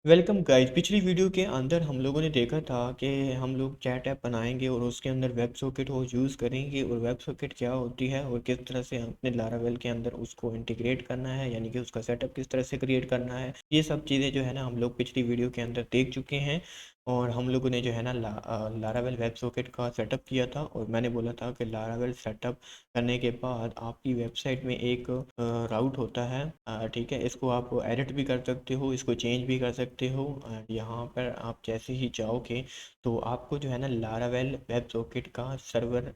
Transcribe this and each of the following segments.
Welcome guys. पिछली video के अंदर हम लोगों ने देखा था कि हम लोग चैट ऐप बनाएंगे और उसके अंदर वेब सॉकेट को यूज़ करेंगे और वेब सॉकेट क्या होती है और किस तरह से अपने लारावेल के अंदर उसको इंटीग्रेट करना है, यानी कि उसका सेटअप किस तरह से क्रिएट करना है। ये सब चीज़ें जो है ना हम लोग पिछली वीडियो के अंदर देख चुके हैं। और हम लोगों ने जो है ना लारावेल वेब सॉकेट का सेटअप किया था और मैंने बोला था कि लारावेल सेटअप करने के बाद आपकी वेबसाइट में एक राउट होता है। ठीक है, इसको आप एडिट भी कर सकते हो, इसको चेंज भी कर सकते हो। यहाँ पर आप जैसे ही जाओगे तो आपको जो है ना लारावेल वेब सॉकेट का सर्वर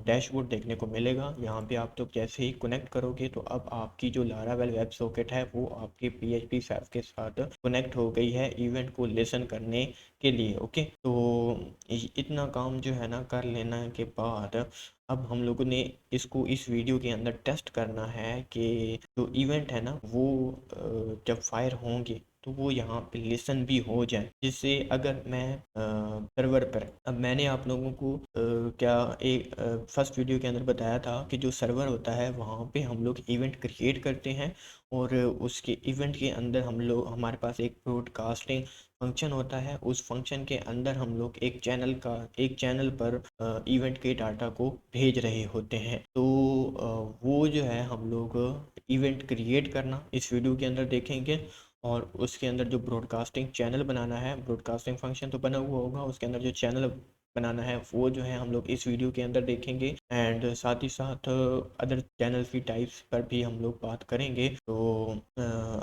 डैशबोर्ड देखने को मिलेगा। यहाँ पे आप तो जैसे ही कनेक्ट करोगे तो अब आपकी जो लारावेल वेब सॉकेट है वो आपके PHP सर्व के साथ कनेक्ट हो गई है इवेंट को लिसन करने के लिए। ओके, तो इतना काम जो है ना कर लेने के बाद अब हम लोगों ने इसको इस वीडियो के अंदर टेस्ट करना है कि जो इवेंट है ना वो जब फायर होंगे तो वो यहाँ पे लिसन भी हो जाए, जिससे अगर मैं सर्वर पर, अब मैंने आप लोगों को क्या एक फर्स्ट वीडियो के अंदर बताया था कि जो सर्वर होता है वहाँ पे हम लोग इवेंट क्रिएट करते हैं और उसके इवेंट के अंदर हम लोग, हमारे पास एक ब्रॉडकास्टिंग फंक्शन होता है। उस फंक्शन के अंदर हम लोग एक चैनल पर इवेंट के डाटा को भेज रहे होते हैं। तो वो जो है हम लोग इवेंट क्रिएट करना इस वीडियो के अंदर देखेंगे और उसके अंदर जो ब्रॉडकास्टिंग चैनल बनाना है, ब्रॉडकास्टिंग फंक्शन तो बना हुआ होगा, उसके अंदर जो चैनल बनाना है वो जो है हम लोग इस वीडियो के अंदर देखेंगे। एंड साथ ही साथ अदर चैनल की टाइप्स पर भी हम लोग बात करेंगे। तो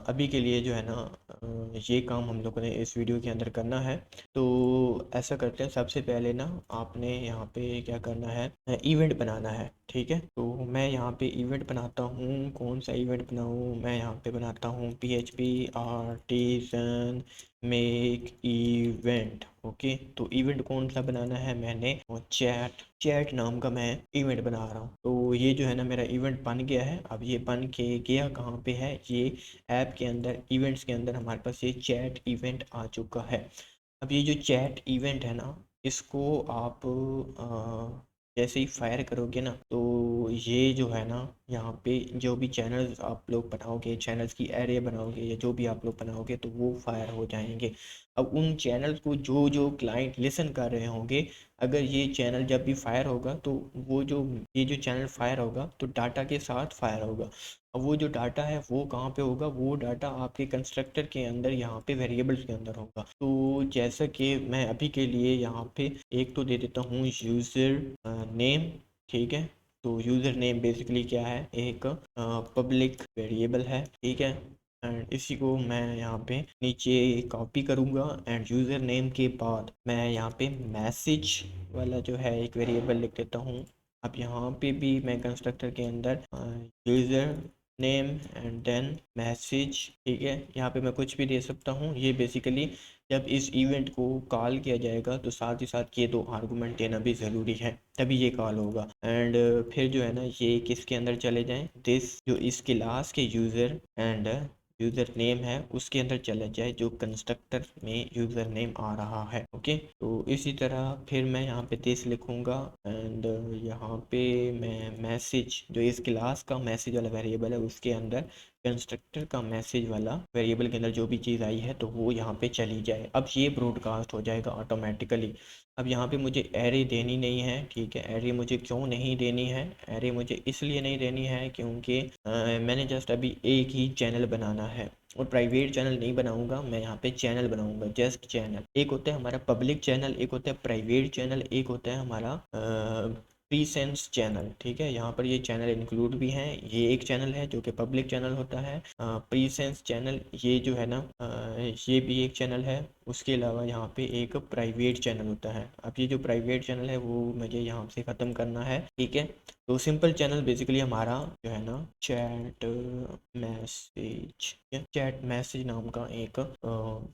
अभी के लिए जो है ना ये काम हम लोगों ने इस वीडियो के अंदर करना है। तो ऐसा करते हैं, सबसे पहले ना आपने यहाँ पे क्या करना है, इवेंट बनाना है। ठीक है, तो मैं यहाँ पे इवेंट बनाता हूँ। कौन सा इवेंट बनाऊँ? मैं यहाँ पे बनाता हूँ PHP artisan make event. Okay, तो इवेंट कौन सा बनाना है? मैंने चैट चैट नाम का मैं इवेंट बना रहा हूँ। तो ये जो है ना मेरा इवेंट बन गया है। अब ये बन के गया कहाँ पे है? ये ऐप के अंदर इवेंट्स के अंदर हमारे पास ये चैट इवेंट आ चुका है। अब ये जो चैट इवेंट है ना, इसको आप जैसे ही फायर करोगे ना तो ये जो है ना यहाँ पे जो भी चैनल्स आप लोग बनाओगे, चैनल्स की एरे बनाओगे या जो भी आप लोग बनाओगे तो वो फायर हो जाएंगे। अब उन चैनल्स को जो जो क्लाइंट लिसन कर रहे होंगे, अगर ये चैनल जब भी फायर होगा तो वो जो ये जो चैनल फायर होगा तो डाटा के साथ फायर होगा। अब वो जो डाटा है वो कहाँ पे होगा? वो डाटा आपके कंस्ट्रक्टर के अंदर, यहाँ पे वेरिएबल्स के अंदर होगा। तो जैसा कि मैं अभी के लिए यहाँ पे एक तो दे देता हूँ यूज़र नेम। ठीक है, तो यूज़र नेम बेसिकली क्या है? एक पब्लिक वेरिएबल है। ठीक है, एंड इसी को मैं यहाँ पे नीचे कॉपी करूँगा एंड यूज़र नेम के बाद मैं यहाँ पे मैसेज वाला जो है एक वेरिएबल लिख देता हूँ। अब यहाँ पे भी मैं कंस्ट्रक्टर के अंदर user name and then message. ठीक है, यहाँ पे मैं कुछ भी दे सकता हूँ। ये बेसिकली जब इस इवेंट को कॉल किया जाएगा तो साथ ही साथ ये दो आर्गुमेंट देना भी ज़रूरी है, तभी ये कॉल होगा। एंड फिर जो है ना ये किसके अंदर चले जाएं? दिस जो इस क्लास के यूज़र एंड यूज़र नेम है उसके अंदर चला जाए जो कंस्ट्रक्टर में यूज़र नेम आ रहा है। ओके, तो इसी तरह फिर मैं यहाँ पे दिस लिखूँगा एंड यहाँ पे मैं मैसेज जो इस क्लास का मैसेज वाला वेरिएबल है उसके अंदर कंस्ट्रक्टर का मैसेज वाला वेरिएबल के अंदर जो भी चीज़ आई है तो वो यहाँ पे चली जाए। अब ये ब्रॉडकास्ट हो जाएगा ऑटोमेटिकली। अब यहाँ पे मुझे एरे देनी नहीं है। ठीक है, एरे मुझे क्यों नहीं देनी है? एरे मुझे इसलिए नहीं देनी है क्योंकि मैंने जस्ट अभी एक ही चैनल बनाना है और प्राइवेट चैनल नहीं बनाऊंगा। मैं यहाँ पे चैनल बनाऊंगा, जस्ट चैनल। एक होता है हमारा पब्लिक चैनल, एक होता है प्राइवेट चैनल, एक होता है हमारा प्रीसेंस चैनल। ठीक है, यहाँ पर ये चैनल इंक्लूड भी हैं। ये एक चैनल है जो कि पब्लिक चैनल होता है। प्रीसेंस चैनल ये जो है ना ये भी एक चैनल है। उसके अलावा यहाँ पे एक प्राइवेट चैनल होता है। अब ये जो प्राइवेट चैनल है वो मुझे यहाँ से ख़त्म करना है। ठीक है, तो सिंपल चैनल बेसिकली हमारा जो है ना चैट मैसेज, चैट मैसेज नाम का एक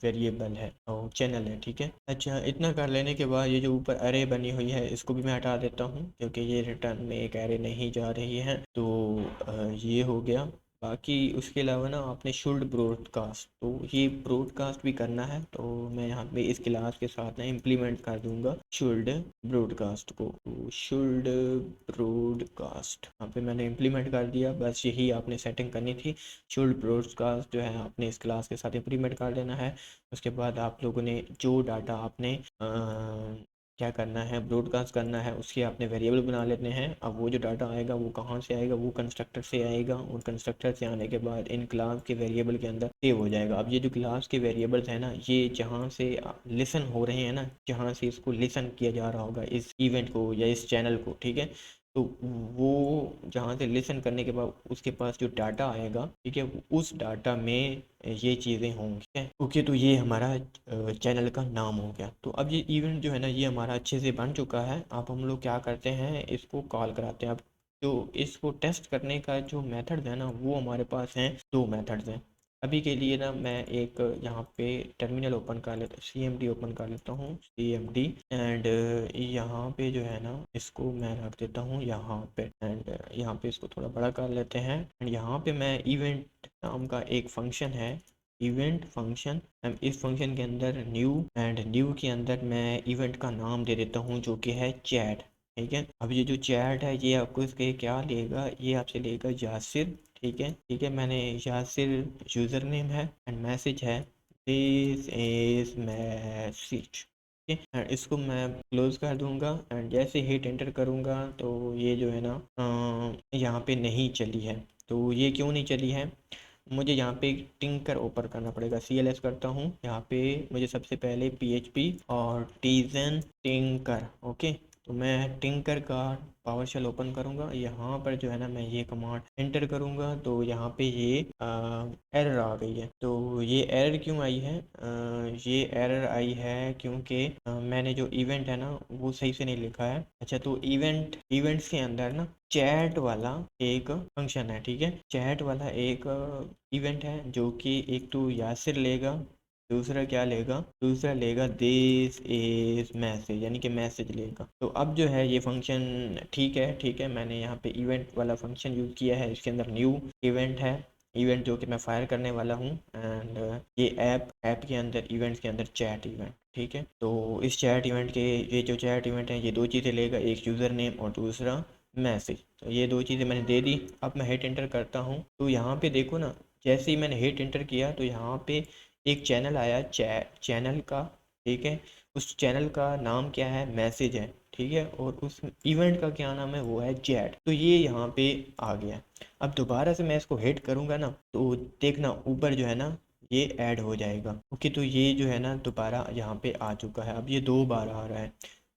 वेरिएबल है और चैनल है। ठीक है, अच्छा, इतना कर लेने के बाद ये जो ऊपर अरे बनी हुई है इसको भी मैं हटा देता हूँ क्योंकि ये रिटर्न में एक अरे नहीं जा रही है। तो ये हो गया। बाकी उसके अलावा ना आपने शुड ब्रॉडकास्ट, तो ये ब्रॉडकास्ट भी करना है, तो मैं यहाँ पे इस क्लास के साथ ना इम्प्लीमेंट कर दूंगा शुड ब्रॉडकास्ट को। तो शुड ब्रॉडकास्ट यहाँ पे मैंने इम्प्लीमेंट कर दिया, बस यही आपने सेटिंग करनी थी। शुड ब्रॉडकास्ट जो है आपने इस क्लास के साथ इम्प्लीमेंट कर देना है। उसके बाद आप लोगों ने जो डाटा आपने क्या करना है, ब्रॉडकास्ट करना है, उसके आपने वेरिएबल बना लेते हैं। अब वो जो डाटा आएगा वो कहाँ से आएगा, वो कंस्ट्रक्टर से आएगा, और कंस्ट्रक्टर से आने के बाद इन क्लास के वेरिएबल के अंदर सेव हो जाएगा। अब ये जो क्लास के वेरिएबल्स हैं ना, ये जहाँ से लिसन हो रहे हैं ना, जहाँ से इसको लिसन किया जा रहा होगा इस इवेंट को या इस चैनल को, ठीक है, तो वो जहाँ से लिसन करने के बाद उसके पास जो डाटा आएगा, ठीक है, उस डाटा में ये चीज़ें होंगी, ठीक है। ओके, तो ये हमारा चैनल का नाम हो गया। तो अब ये इवेंट जो है ना, ये हमारा अच्छे से बन चुका है। अब हम लोग क्या करते हैं, इसको कॉल कराते हैं। अब जो इसको टेस्ट करने का जो मेथड है ना, वो हमारे पास हैं, दो मेथड्स हैं। अभी के लिए ना मैं एक यहाँ पे टर्मिनल ओपन कर लेता, CMD ओपन कर लेता हूँ, CMD, एंड यहाँ पे जो है ना, इसको मैं रख देता हूँ यहाँ पे, एंड यहाँ पे इसको थोड़ा बड़ा कर लेते हैं। एंड यहाँ पे मैं इवेंट नाम का एक फंक्शन है, इवेंट फंक्शन, इस फंक्शन के अंदर न्यू, एंड न्यू के अंदर मैं इवेंट का नाम दे देता हूँ जो कि है चैट, ठीक है। अब ये जो चैट है ये आपको इसके क्या लेगा, ये आपसे लेगा यासिर, ठीक है, ठीक है। मैंने यासिर यूज़र नेम है, एंड मैसेज है दिस इज मैसेज, ठीक है। एंड इसको मैं क्लोज कर दूंगा, एंड जैसे हिट एंटर करूंगा तो ये जो है ना यहाँ पे नहीं चली है। तो ये क्यों नहीं चली है, मुझे यहाँ पे टिंकर ओपन करना पड़ेगा। CLS करता हूँ, यहाँ पे मुझे सबसे पहले PHP और टीजन टिंकर, ओके। तो मैं टिंकर का पावर शेल ओपन करूँगा, यहाँ पर जो है ना मैं ये कमांड एंटर करूँगा, तो यहाँ पे ये एरर आ गई है। तो ये एरर क्यों आई है, ये एरर आई है क्योंकि मैंने जो इवेंट है ना वो सही से नहीं लिखा है। अच्छा, तो इवेंट्स के अंदर ना चैट वाला एक फंक्शन है, ठीक है। चैट वाला एक इवेंट है जो कि एक तो यासिर लेगा, दूसरा क्या लेगा, दूसरा लेगा दिस इज मैसेज, यानी कि मैसेज लेगा। तो अब जो है ये फंक्शन ठीक है, ठीक है, मैंने यहाँ पे इवेंट वाला फंक्शन यूज़ किया है। इसके अंदर न्यू इवेंट है, इवेंट जो कि मैं फायर करने वाला हूँ, एंड ये ऐप के अंदर इवेंट्स के अंदर चैट इवेंट, ठीक है। तो इस चैट इवेंट के, ये जो चैट इवेंट है ये दो चीज़ें लेगा, एक यूज़र नेम और दूसरा मैसेज। तो ये दो चीज़ें मैंने दे दी। अब मैं हिट एंटर करता हूँ, तो यहाँ पे देखो ना, जैसे ही मैंने हिट एंटर किया तो यहाँ पे एक चैनल आया, चैनल का, ठीक है। उस चैनल का नाम क्या है, मैसेज है, ठीक है, और उस इवेंट का क्या नाम है, वो है चैट। तो ये यहाँ पे आ गया। अब दोबारा से मैं इसको हिट करूँगा ना, तो देखना ऊपर जो है ना ये ऐड हो जाएगा, ओके। तो ये जो है ना दोबारा यहाँ पे आ चुका है। अब ये दो बार आ रहा है,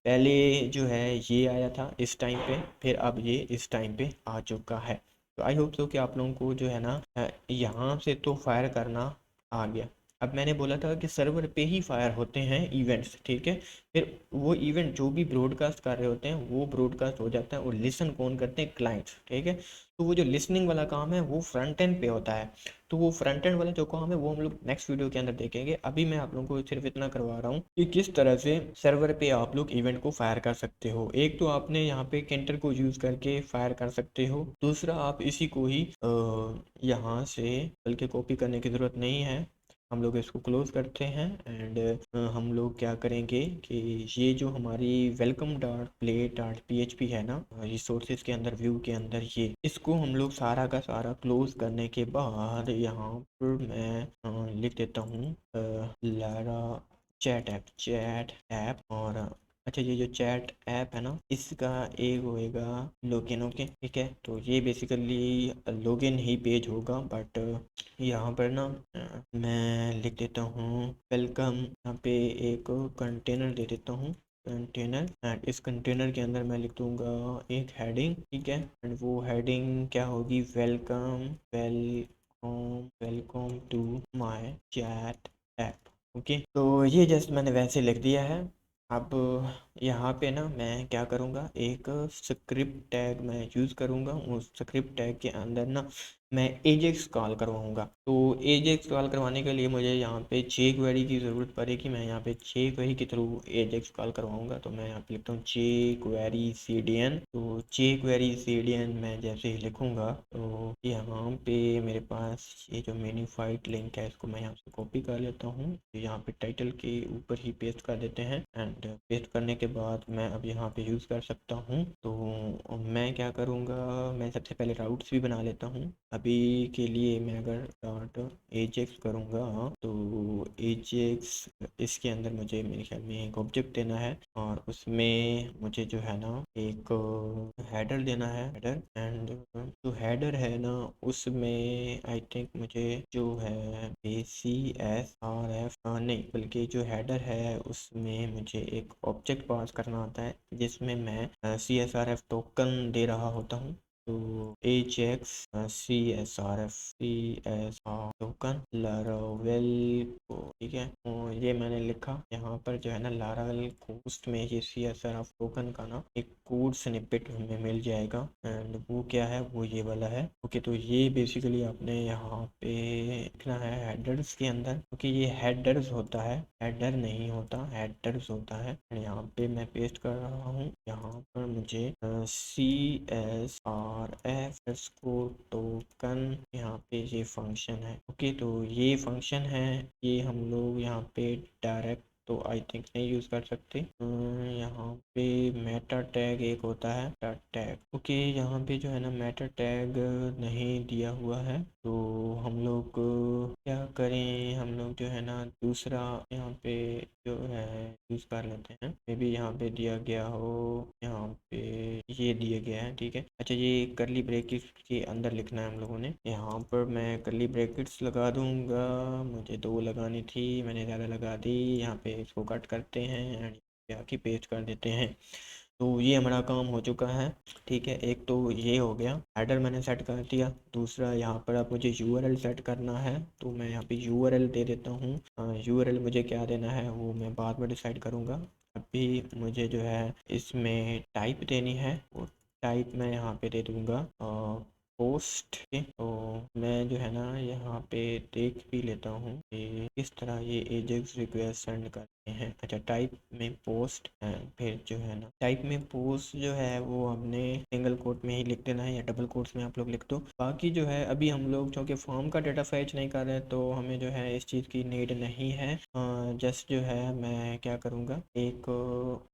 पहले जो है ये आया था इस टाइम पे, फिर अब ये इस टाइम पे आ चुका है। तो आई होप सो कि आप लोगों को जो है ना यहाँ से तो फायर करना आ गया। अब मैंने बोला था कि सर्वर पे ही फायर होते हैं इवेंट्स, ठीक है। फिर वो इवेंट जो भी ब्रॉडकास्ट कर रहे होते हैं वो ब्रॉडकास्ट हो जाता है, और लिसन कौन करते हैं, क्लाइंट्स, ठीक है। तो वो जो लिसनिंग वाला काम है वो फ्रंट एंड पे होता है। तो वो फ्रंट एंड वाला जो काम है वो हम लोग नेक्स्ट वीडियो के अंदर देखेंगे। अभी मैं आप लोगों को सिर्फ इतना करवा रहा हूँ कि किस तरह से सर्वर पे आप लोग इवेंट को फायर कर सकते हो। एक तो आपने यहाँ पे कैंटर को यूज़ करके फायर कर सकते हो, दूसरा आप इसी को ही यहाँ से बल्कि कॉपी करने की ज़रूरत नहीं है, हम लोग इसको क्लोज करते हैं। एंड हम लोग क्या करेंगे कि ये जो हमारी welcome dot play dot PHP है ना रिसोर्सेज के अंदर, व्यू के अंदर, ये इसको हम लोग सारा का सारा क्लोज करने के बाद यहाँ पर मैं लिख देता हूँ लारा चैट ऐप। और अच्छा, ये जो चैट ऐप है ना इसका एक होएगा लॉगिन, ओके, ठीक है। तो ये बेसिकली लॉगिन ही पेज होगा, बट यहाँ पर ना मैं लिख देता हूँ वेलकम, यहाँ पे एक कंटेनर दे देता हूँ, कंटेनर, एंड इस कंटेनर के अंदर मैं लिख दूंगा एक हेडिंग, ठीक है। एंड वो हेडिंग क्या होगी, welcome welcome welcome to my chat app, okay. तो ये जस्ट मैंने वैसे लिख दिया है। अब यहाँ पे ना मैं क्या करूँगा, एक स्क्रिप्ट टैग मैं यूज़ करूँगा। उस स्क्रिप्ट टैग के अंदर ना मैं एजेक्स कॉल करवाऊँगा। तो एजेक्स कॉल करवाने के लिए मुझे यहाँ पे जे क्वेरी की ज़रूरत पड़ेगी। मैं यहाँ पे जे क्वेरी के थ्रू एजेक्स कॉल करवाऊँगा। तो मैं यहाँ पे लिखता हूँ जे क्वेरी सी डी एन। तो जे क्वेरी सी डी एन मैं जैसे ही लिखूँगा तो यहाँ पे मेरे पास ये जो मेन्यूफाइड लिंक है इसको मैं यहाँ से कॉपी कर लेता हूँ। तो यहाँ पे टाइटल के ऊपर ही पेस्ट कर देते हैं एंड पेस्ट करने के बाद मैं अब यहाँ पे यूज़ कर सकता हूँ। तो मैं क्या करूँगा, मैं सबसे पहले राउट्स भी बना लेता हूँ। अभी के लिए मैं अगर डॉट एजेक्स करूँगा तो एजेक्स इसके अंदर मुझे मेरे ख्याल में एक ऑब्जेक्ट देना है और उसमें मुझे जो है ना एक हेडर देना है, हेडर। एंड जो हेडर है ना उसमें आई थिंक मुझे जो है ए सी एस आर एफ नहीं बल्कि जो हेडर है उसमें मुझे एक ऑब्जेक्ट पास करना होता है जिसमें मैं C S R F token दे रहा होता हूँ। तो H X C S R token Laravel को, ठीक है। और ये मैंने लिखा यहाँ पर जो है ना लारावेल कोस्ट में ये C S R F token का ना एक कोड स्निपेट हमें मिल जाएगा एंड वो क्या है, वो ये वाला है। ओके, तो ये बेसिकली आपने यहाँ पे लिखना है हेडर्स के अंदर, क्योंकि ये हेडर्स होता है, हेडर नहीं होता, हेडर्स होता है। यहाँ पे मैं पेस्ट कर रहा हूँ। यहाँ पर मुझे सी एस आर एफ को टोकन, यहाँ पे ये फंक्शन है। ओके, तो ये फंक्शन है, ये हम लोग यहाँ पे डायरेक्ट तो आई थिंक नहीं यूज़ कर सकते। यहाँ पे मेटा टैग एक होता है, मेटा टैग। ओके, यहाँ पे जो है ना मेटा टैग नहीं दिया हुआ है तो हम लोग क्या करें, हम लोग जो है ना दूसरा यहाँ पे जो है यूज़ कर लेते हैं। मे बी यहाँ पे दिया गया हो, यहाँ पे ये दिया गया है, ठीक है। अच्छा, ये करली ब्रैकेट्स के अंदर लिखना है हम लोगों ने। यहाँ पर मैं करली ब्रैकेट्स लगा दूंगा, मुझे 2 लगानी थी, मैंने ज़्यादा लगा दी। यहाँ पे इसको कट करते हैं एंड आके पेस्ट कर देते हैं। तो ये हमारा काम हो चुका है, ठीक है। एक तो ये हो गया, हेडर मैंने सेट कर दिया। दूसरा यहाँ पर अब मुझे यूआरएल सेट करना है, तो मैं यहाँ पे यूआरएल दे देता हूँ। यूआरएल मुझे क्या देना है वो मैं बाद में डिसाइड करूँगा। अभी मुझे जो है इसमें टाइप देनी है, वो टाइप मैं यहाँ पे दे दूँगा पोस्ट। तो मैं जो है ना यहाँ पे देख भी लेता हूँ कि किस तरह ये एजेक्स रिक्वेस्ट सेंड करते हैं। अच्छा, टाइप में पोस्ट है, फिर जो है ना टाइप में पोस्ट जो है वो हमने सिंगल कोट में ही लिख देना है या डबल कोट्स में आप लोग लिख दो। बाकी जो है अभी हम लोग चूँकि फॉर्म का डाटा फैच नहीं कर रहे तो हमें जो है इस चीज़ की नीड नहीं है। जस्ट जो है मैं क्या करूँगा, एक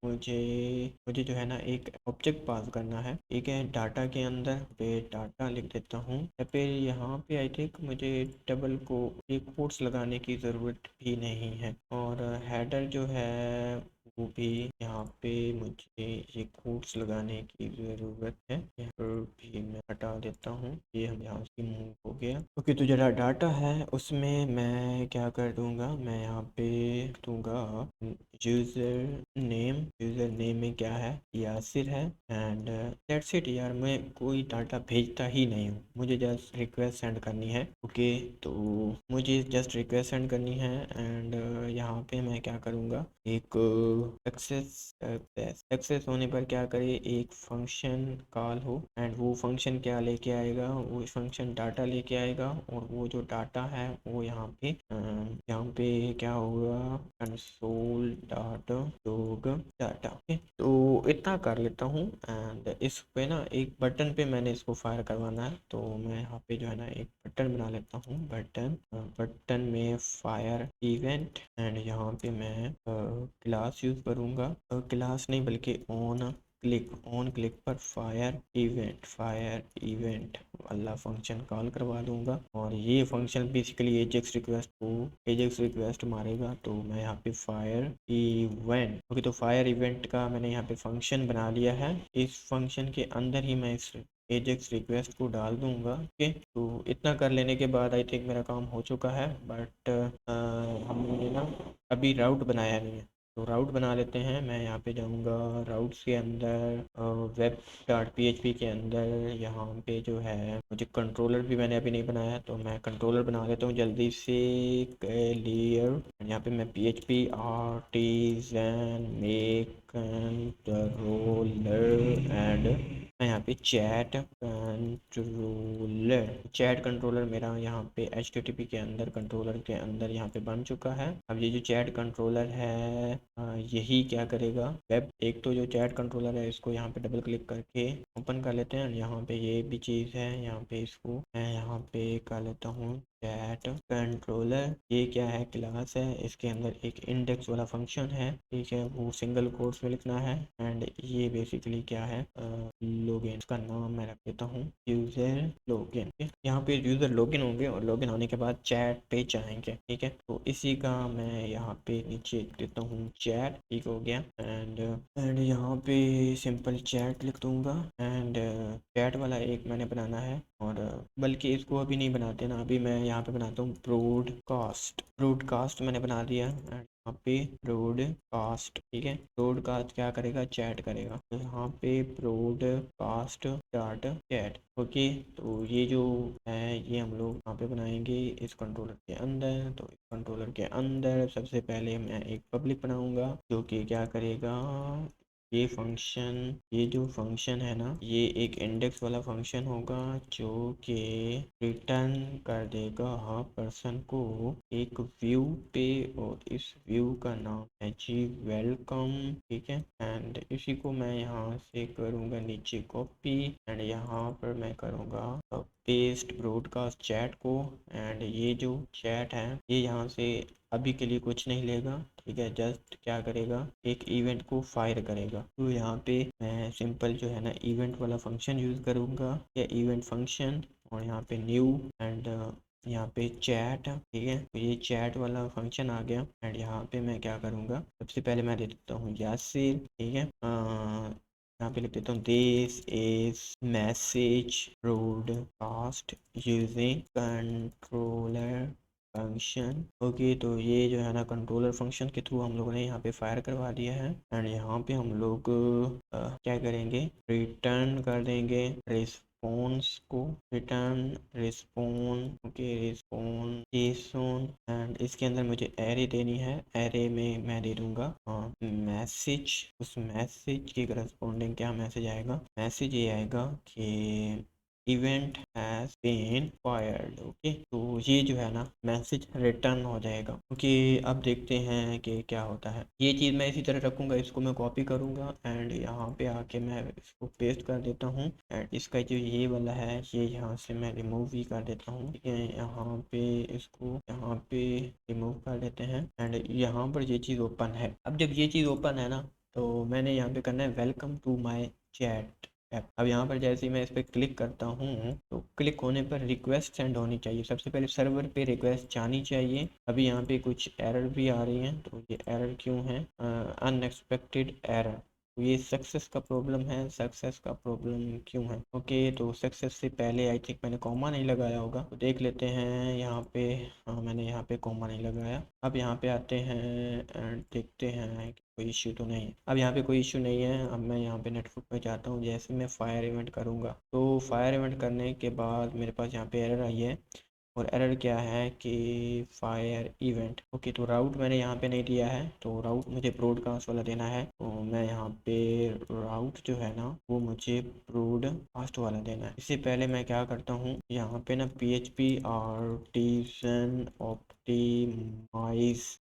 मुझे मुझे जो है ना एक ऑब्जेक्ट पास करना है, ठीक है। डाटा के अंदर पे डाटा लिख देता हूँ या फिर यहाँ पे आई थिंक मुझे डबल को एक कोट्स लगाने की ज़रूरत भी नहीं है। और हेडर जो है वो भी यहाँ पे मुझे ये कोट्स लगाने की ज़रूरत है, यहाँ पर भी मैं हटा देता हूँ। ये हम यहाँ से मूव हो गया। ओके, तो जरा डाटा है उसमें मैं क्या कर दूँगा, मैं यहाँ पे दूँगा यूज़र नेम में क्या है, यासिर है एंड दैट्स इट यार। मैं कोई डाटा भेजता ही नहीं हूँ, मुझे जस्ट रिक्वेस्ट सेंड करनी है। ओके, तो मुझे जस्ट रिक्वेस्ट सेंड करनी है एंड यहाँ पे मैं क्या करूँगा, एक सक्सेस होने पर क्या करे, एक फंक्शन कॉल हो एंड वो फंक्शन क्या लेके आएगा, वो फंक्शन डाटा लेके आएगा और वो जो डाटा है वो यहाँ पे क्या होगा, कंसोल डॉट लॉग डाटा। तो इतना कर लेता हूँ एंड इस पे ना एक बटन पे मैंने इसको फायर करवाना है। तो मैं यहाँ पे जो है ना एक बटन बना लेता हूँ, बटन में फायर इवेंट एंड यहाँ पे मैं क्लास यूज़ करूँगा, क्लास नहीं बल्कि ऑन क्लिक पर फायर इवेंट वाला फंक्शन कॉल करवा दूंगा। और ये फंक्शन बेसिकली एजेक्स रिक्वेस्ट मारेगा। तो मैं यहाँ पे फायर इवेंट, ओके, तो फायर इवेंट का मैंने यहाँ पे फंक्शन बना लिया है। इस फंक्शन के अंदर ही मैं इस एजेक्स रिक्वेस्ट को डाल दूंगा। ओके, तो इतना कर लेने के बाद आई थिंक मेरा काम हो चुका है। बट हमने ना अभी राउट बनाया नहीं है। तो राउट बना लेते हैं। मैं यहाँ पे जाऊँगा राउट्स के अंदर, वेब डॉट PHP के अंदर। यहाँ पे जो है मुझे कंट्रोलर भी मैंने अभी नहीं बनाया, तो मैं कंट्रोलर बना लेता हूँ जल्दी से। क्लियर, यहाँ पे मैं PHP artisan make controller and मैं यहाँ पे चैट कंट्रोलर मेरा यहाँ पे HTTP के अंदर कंट्रोलर के अंदर यहाँ पे बन चुका है। अब ये जो चैट कंट्रोलर है यही क्या करेगा, वेब एक तो जो चैट कंट्रोलर है इसको यहाँ पे डबल क्लिक करके ओपन कर लेते हैं। यहाँ पे ये भी चीज़ है, यहाँ पे इसको मैं यहाँ पे कर लेता हूँ चैट कंट्रोलर। ये क्या है, क्लास है, इसके अंदर एक इंडेक्स वाला फंक्शन है, ठीक है, वो सिंगल कोट्स में लिखना है। एंड ये बेसिकली क्या है, लॉगिन, इसका नाम मैं रख देता हूँ यूजर लॉगिन। यहाँ पे यूजर लॉगिन होंगे और लॉगिन होने के बाद चैट पे जाएंगे, ठीक है। तो इसी का मैं यहाँ पे नीचे लिख देता हूँ चैट, ठीक हो गया। एंड यहाँ पे सिंपल चैट लिख दूंगा। एंड चैट वाला एक मैंने बनाना है, और बल्कि इसको अभी नहीं बनाते ना, अभी मैं यहाँ पे बनाता हूँ ब्रॉडकास्ट। ब्रॉडकास्ट मैंने बना दिया। यहाँ पे ब्रॉडकास्ट, ठीक है, ब्रॉडकास्ट क्या करेगा, चैट करेगा। तो यहाँ पे ब्रॉडकास्ट डॉट चैट, ओके। तो ये जो है ये हम लोग यहाँ पे बनाएंगे इस कंट्रोलर के अंदर। तो इस कंट्रोलर के अंदर सबसे पहले मैं एक पब्लिक बनाऊंगा जो कि क्या करेगा, ये फंक्शन, ये जो फंक्शन है ना, ये एक इंडेक्स वाला फंक्शन होगा जो कि रिटर्न कर देगा पर्सन को एक व्यू पे, और इस व्यू का नाम है जी वेलकम, ठीक है। एंड इसी को मैं यहाँ से करूँगा नीचे कॉपी, एंड यहाँ पर मैं करूँगा पेस्ट ब्रॉडकास्ट चैट को। एंड ये जो चैट है ये यहाँ से अभी के लिए कुछ नहीं लेगा, ठीक है, जस्ट क्या करेगा, एक इवेंट को फायर करेगा। तो यहाँ पे मैं सिंपल जो है ना इवेंट वाला फंक्शन यूज़ करूँगा, या इवेंट फंक्शन, और यहाँ पे न्यू एंड यहाँ पे चैट, ठीक है। तो ये चैट वाला फंक्शन आ गया। एंड यहाँ पे मैं क्या करूँगा, सबसे पहले मैं दे देता हूँ यासिर, ठीक है। यहाँ पे लिख देता हूँ this is message broadcast using controller function, okay. तो ये जो है ना कंट्रोलर फंक्शन के थ्रू हम लोगों ने यहाँ पे फायर करवा दिया है। एंड यहाँ पे हम लोग क्या करेंगे, रिटर्न कर देंगे रिस्पॉन्स को, return response, okay, response Jason. And इसके अंदर मुझे एरे देनी है, एरे में मैं दे दूंगा मैसेज। उस मैसेज के करस्पॉन्डिंग क्या मैसेज आएगा, मैसेज ये आएगा कि event has been fired, okay. तो ये जो है ना मैसेज रिटर्न हो जाएगा, क्योंकि अब देखते हैं कि क्या होता है। ये चीज़ मैं इसी तरह रखूँगा, इसको मैं कॉपी करूँगा एंड यहाँ पे आके मैं इसको पेस्ट कर देता हूँ। एंड इसका जो ये वाला है ये यहाँ से मैं रिमूव भी कर देता हूँ, ठीक है। यहाँ पे इसको यहाँ पे रिमूव कर देते हैं। एंड यहाँ पर ये चीज़ ओपन है। अब जब ये चीज़ ओपन है ना, तो मैंने यहाँ पे करना है welcome to my chat app. अब यहाँ पर जैसे ही मैं इस पर क्लिक करता हूँ तो क्लिक होने पर रिक्वेस्ट सेंड होनी चाहिए, सबसे पहले सर्वर पे रिक्वेस्ट जानी चाहिए। अभी यहाँ पे कुछ एरर भी आ रही हैं, तो ये एरर क्यों है, अनएक्सपेक्टेड एरर, तो ये सक्सेस का प्रॉब्लम है। सक्सेस का प्रॉब्लम क्यों है, ओके। तो सक्सेस से पहले आई थिंक मैंने कॉमा नहीं लगाया होगा, तो देख लेते हैं यहाँ पे। हाँ, मैंने यहाँ पे कॉमा नहीं लगाया। अब यहाँ पे आते हैं एंड देखते हैं कोई इश्यू तो नहीं है। अब यहाँ पे कोई इश्यू नहीं है। अब मैं यहाँ पे नेटवर्क पे जाता हूँ, जैसे मैं फायर इवेंट करूँगा, तो फायर इवेंट करने के बाद मेरे पास यहाँ पे एरर आई है। और एरर क्या है कि फायर इवेंट, ओके। तो राउट मैंने यहाँ पे नहीं दिया है, तो राउट मुझे ब्रॉडकास्ट वाला देना है। तो मैं यहाँ पे राउट जो है ना वो मुझे ब्रॉडकास्ट वाला देना है। इससे पहले मैं क्या करता हूँ, यहाँ पे ना PHP आर्टिजन ऑप्टिमाइज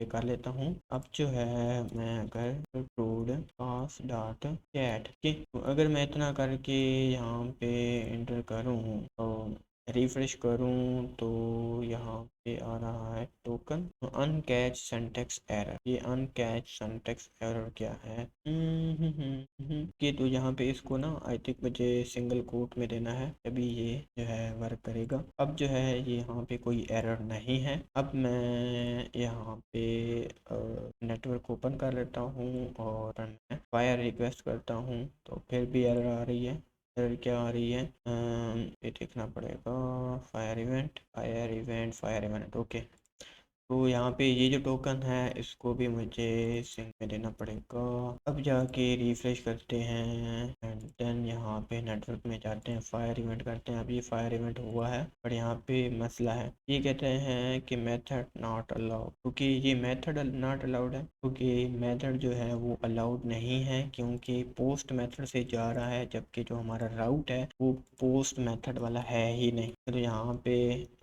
कर लेता हूँ। अब जो है मैं अगर ब्रॉडकास्ट डॉट चैट, ठीक, तो अगर मैं इतना करके यहाँ पे एंटर करूँ तो रिफ्रेश करूं, तो यहाँ पे आ रहा है टोकन अनकैच सिंटैक्स एरर। ये अनकैच सिंटैक्स एरर क्या है, कि तो यहाँ पे इसको ना आई थिंक मुझे सिंगल कोट में देना है, तभी ये जो है वर्क करेगा। अब जो है ये यहाँ पे कोई एरर नहीं है। अब मैं यहाँ पे नेटवर्क ओपन कर लेता हूँ और मैं फायर रिक्वेस्ट करता हूँ, तो फिर भी एरर आ रही है। एरर क्या आ रही है, ये देखना पड़ेगा, fire event, fire event, fire event, okay. तो यहाँ पे ये जो टोकन है इसको भी मुझे सिंक में देना पड़ेगा। अब जाके रिफ्रेश करते हैं एंड देन यहाँ पे नेटवर्क में जाते हैं, फायर इवेंट करते हैं। अब ये फायर इवेंट हुआ है पर यहाँ पे मसला है, ये कहते हैं कि मेथड नॉट अलाउड, क्योंकि ये मेथड नॉट अलाउड है क्योंकि मेथड जो है वो अलाउड नहीं है, क्योंकि पोस्ट मेथड से जा रहा है, जबकि जो हमारा राउट है वो पोस्ट मेथड वाला है ही नहीं। तो यहाँ पे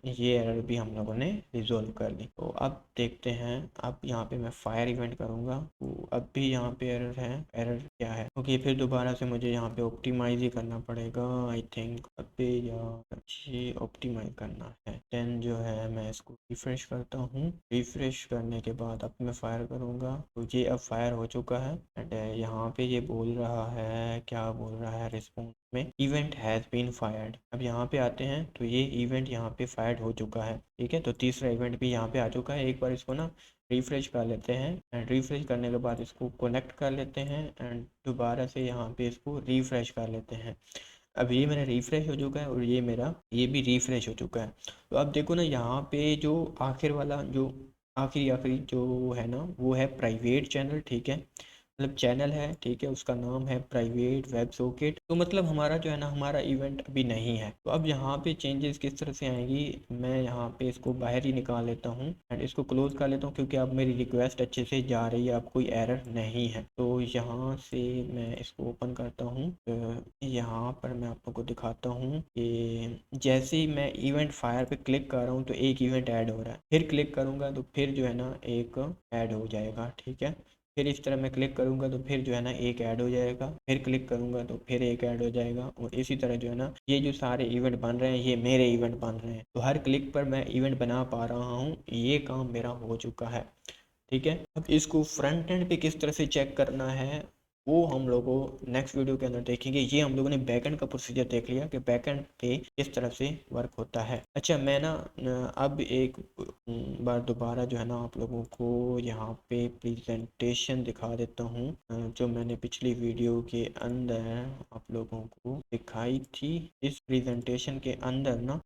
ये एरर भी हम लोगों ने रिजोल्व कर ली। तो अब देखते हैं, अब यहाँ पे मैं फायर इवेंट करूँगा तो अब भी यहाँ पे एरर है। एरर क्या है, क्योंकि फिर दोबारा से मुझे यहाँ पे ऑप्टिमाइज ही करना पड़ेगा आई थिंक। अब पे या अच्छी ऑप्टिमाइज करना है। देन जो है मैं इसको रिफ्रेश करता हूँ। रिफ्रेश करने के बाद अब मैं फायर करूँगा तो ये अब फायर हो चुका है एंड यहाँ पे ये बोल रहा है, क्या बोल रहा है रिस्पॉन्स में, इवेंट हैज़ बीन फायर्ड। अब यहाँ पे आते हैं तो ये इवेंट यहाँ पे फायर्ड हो चुका है। ठीक है, तो तीसरा इवेंट भी यहाँ पे आ चुका है। एक बार इसको ना रिफ्रेश कर लेते हैं एंड रिफ्रेश करने के बाद इसको कनेक्ट कर लेते हैं एंड दोबारा से यहाँ पे इसको रिफ्रेश कर लेते हैं। अब ये मेरा रिफ्रेश हो चुका है और ये मेरा ये भी रिफ्रेश हो चुका है। तो अब देखो ना यहाँ पे जो आखिर वाला जो आखिरी आखिरी जो है ना वो है प्राइवेट चैनल। ठीक है, मतलब चैनल है, ठीक है, उसका नाम है प्राइवेट वेब सॉकेट। तो मतलब हमारा जो है ना हमारा इवेंट अभी नहीं है। तो अब यहाँ पे चेंजेस किस तरह से आएंगी, मैं यहाँ पे इसको बाहर ही निकाल लेता हूँ एंड इसको क्लोज कर लेता हूँ, क्योंकि अब मेरी रिक्वेस्ट अच्छे से जा रही है, अब कोई एरर नहीं है। तो यहाँ से मैं इसको ओपन करता हूँ। तो यहाँ पर मैं आप लोगों को दिखाता हूँ कि जैसे ही मैं इवेंट फायर पे क्लिक कर रहा हूँ तो एक इवेंट ऐड हो रहा है, फिर क्लिक करूँगा तो फिर जो है ना एक ऐड हो जाएगा। ठीक है, फिर इस तरह मैं क्लिक करूंगा तो फिर जो है ना एक ऐड हो जाएगा, फिर क्लिक करूंगा तो फिर एक ऐड हो जाएगा, और इसी तरह जो है ना ये जो सारे इवेंट बन रहे हैं ये मेरे इवेंट बन रहे हैं। तो हर क्लिक पर मैं इवेंट बना पा रहा हूँ, ये काम मेरा हो चुका है। ठीक है, अब इसको फ्रंट एंड पे किस तरह से चेक करना है वो हम लोगों नेक्स्ट वीडियो के अंदर देखेंगे। ये हम लोगों ने बैकएंड का प्रोसीजर देख लिया कि बैकएंड पे किस तरह से वर्क होता है। अच्छा, मैं ना अब एक बार दोबारा जो है ना आप लोगों को यहाँ पे प्रेजेंटेशन दिखा देता हूँ जो मैंने पिछली वीडियो के अंदर आप लोगों को दिखाई थी। इस प्रेजेंटेशन के अंदर ना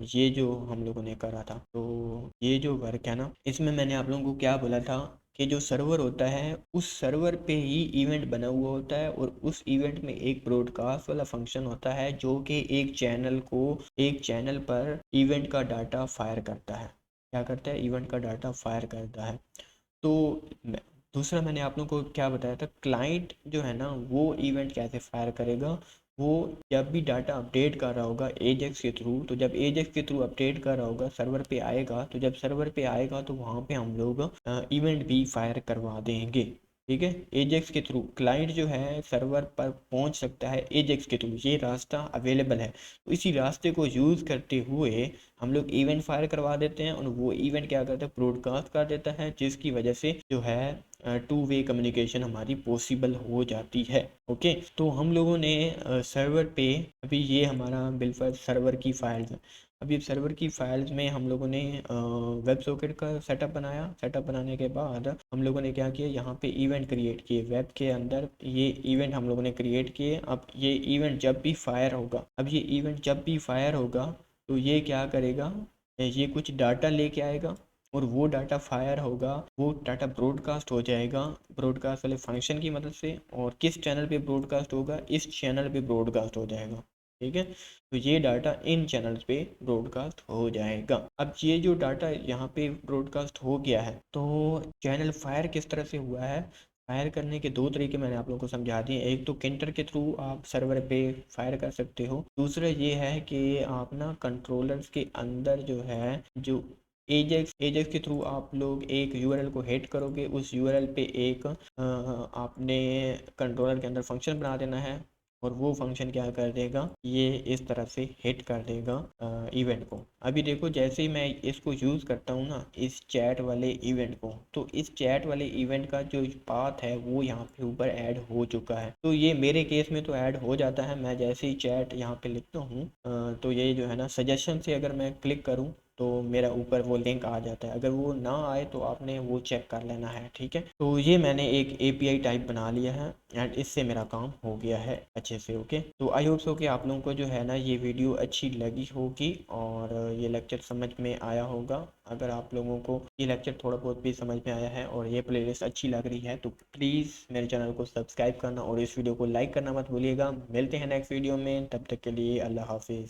ये जो हम लोगों ने करा था, तो ये जो वर्क है ना इसमें मैंने आप लोगों को क्या बोला था कि जो सर्वर होता है उस सर्वर पे ही इवेंट बना हुआ होता है, और उस इवेंट में एक ब्रॉडकास्ट वाला फंक्शन होता है जो कि एक चैनल पर इवेंट का डाटा फायर करता है। क्या करता है, इवेंट का डाटा फायर करता है। तो दूसरा मैंने आप लोगों को क्या बताया था, क्लाइंट जो है ना वो इवेंट कैसे फायर करेगा, वो जब भी डाटा अपडेट कर रहा होगा एजेक्स के थ्रू, तो जब एजेक्स के थ्रू अपडेट कर रहा होगा सर्वर पे आएगा, तो जब सर्वर पे आएगा तो वहाँ पे हम लोग इवेंट भी फायर करवा देंगे। ठीक है, एजेक्स के थ्रू क्लाइंट जो है सर्वर पर पहुंच सकता है एजेक्स के थ्रू, ये रास्ता अवेलेबल है। तो इसी रास्ते को यूज़ करते हुए हम लोग इवेंट फायर करवा देते हैं, और वो इवेंट क्या करता है, ब्रॉडकास्ट कर देता है, जिसकी वजह से जो है टू वे कम्युनिकेशन हमारी पॉसिबल हो जाती है। ओके, तो हम लोगों ने सर्वर पे अभी ये हमारा बिल्कुल सर्वर की फाइल्स है। अभी सर्वर की फाइल्स में हम लोगों ने वेब सॉकेट का सेटअप बनाया। सेटअप बनाने के बाद हम लोगों ने क्या किया, यहाँ पे इवेंट क्रिएट किए वेब के अंदर, ये इवेंट हम लोगों ने क्रिएट किए। अब ये इवेंट जब भी फायर होगा, अब ये इवेंट जब भी फायर होगा तो ये क्या करेगा, ये कुछ डाटा लेके आएगा, और वो डाटा फायर होगा, वो डाटा ब्रॉडकास्ट हो जाएगा ब्रॉडकास्ट वाले फंक्शन की मदद से। और किस चैनल पे ब्रॉडकास्ट होगा, इस चैनल पे ब्रॉडकास्ट हो जाएगा। ठीक है, तो ये डाटा इन चैनल्स पे ब्रॉडकास्ट हो जाएगा। अब ये जो डाटा यहाँ पे ब्रॉडकास्ट हो गया है, तो चैनल फायर किस तरह से हुआ है, फायर करने के दो तरीके मैंने आप लोगों को समझा दिए। एक तो किंटर के थ्रू आप सर्वर पे फायर कर सकते हो, दूसरा ये है कि आप ना कंट्रोलर्स के अंदर जो है जो एजेक्स के थ्रू आप लोग एक यूआरएल को हिट करोगे, उस यूआरएल पे एक आपने कंट्रोलर के अंदर फंक्शन बना देना है, और वो फंक्शन क्या कर देगा, ये इस तरह से हिट कर देगा इवेंट को। अभी देखो जैसे ही मैं इसको यूज़ करता हूँ ना इस चैट वाले इवेंट को, तो इस चैट वाले इवेंट का जो पाथ है वो यहाँ पे ऊपर ऐड हो चुका है। तो ये मेरे केस में तो ऐड हो जाता है, मैं जैसे ही चैट यहाँ पे लिखता हूँ तो ये जो है ना सजेशन से अगर मैं क्लिक करूँ तो मेरा ऊपर वो लिंक आ जाता है। अगर वो ना आए तो आपने वो चेक कर लेना है, ठीक है। तो ये मैंने एक एपीआई टाइप बना लिया है एंड इससे मेरा काम हो गया है अच्छे से। ओके, तो आई होप सो कि आप लोगों को जो है ना ये वीडियो अच्छी लगी होगी और ये लेक्चर समझ में आया होगा। अगर आप लोगों को ये लेक्चर थोड़ा बहुत भी समझ में आया है और ये प्लेलिस्ट अच्छी लग रही है तो प्लीज़ मेरे चैनल को सब्सक्राइब करना और इस वीडियो को लाइक करना मत भूलिएगा। मिलते हैं नेक्स्ट वीडियो में, तब तक के लिए अल्लाह हाफिज़।